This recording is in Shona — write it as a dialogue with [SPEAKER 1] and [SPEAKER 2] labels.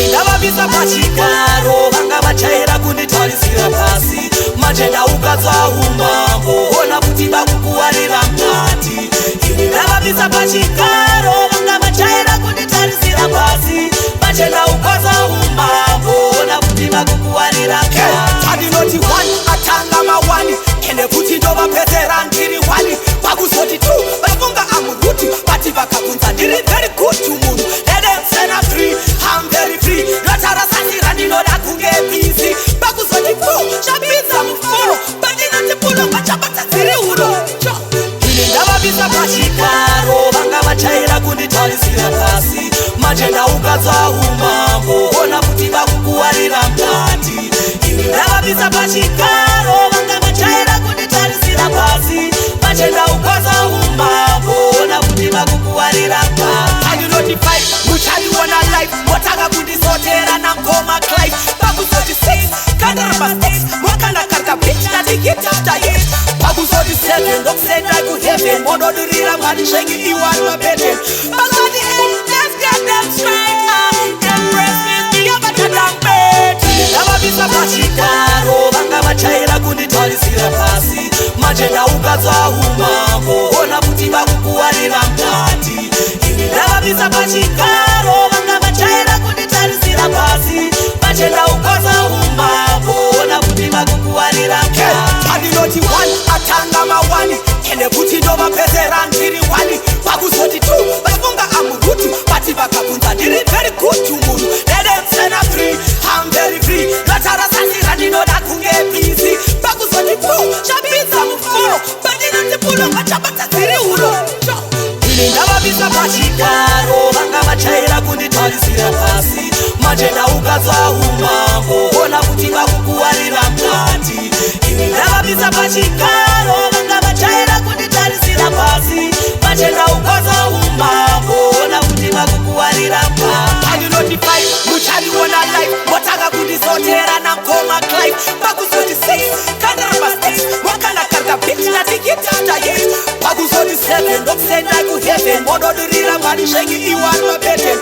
[SPEAKER 1] Ndavabisa pachigaro vanga vachaira kunditarisira pasi manje ndaukadza umambo ona kuti vakukuwarira mukati. Ndavabisa pachigaro vanga vachaira kunditarisira pasi manje ndaukadza umambo ona kuti vakukuwarira mukati. Andinoti one atanga mawani ende kuti ndovapedzera ndiri wani pakuzoti two vafunga amuruti vati vakabvunza ndiri very good to munhu edensena free I'm very free notarasasira ndinoda kunge busy pakuzoti four shabidza muforo bandinoti puno vachabata dziri uno. Ini ndavabisa pachigaro vanga vachaira kunditarisira pasi manje ndaukadza umambo ona kuti vakukuwarira mukati. Ini ndavabisa pachigaro vanga vachaira kunditarisira pasi manje ndaukadza umambo ona kuti vakukuwarira mukati. Andinoti five muchaiona life motaka kundisotera namkoma Clive pakuzoti six kandaramba six mwakandakarika bitch natigit after hit pakuzoti seven ndokusendai kuheaven monodurira mwari zvengi iwanwa pattern pakati eight let's get them straight embrace me yavatadambet. Ndavabisa pachigaro vanga vachaira kunditarisira pasi manje ndaukadza umambo ona kuti vakukuwarira mukati. Ndavabisa pachigaro vanga vachaira kunditarisira pasi manje ndaukadza umambo ona kuti vakukuwarira mukati. Andinoti one atanga mawani ende kuti ndovapedzera ndiri wani pakuzoti two vafunga amuruti vati vakabvunza ndiri very good to munhu edensena free I'm very free notarasasira ndinoda kunge busy pakuzoti four shabidza muforo bandinoti puno vachabata dziri uno. Ini ndavabisa pachigaro vanga vachaira kunditarisira pasi manje ndaukadza umambo ona kuti vakukuwarira mukati. Ini ndavabisa pachigaro vanga vachaira kunditarisira pasi manje ndaukadza umambo ona kuti vakukuwarira mukati. Andinoti five muchaiona life motaka kundisotera namkoma Clive pakuzoti six kandaramba six mwakandakarika bitch natigit after hit pakuzoti seven ndokusendai kuheaven monodurira mwari zvengi iwanwa pattern.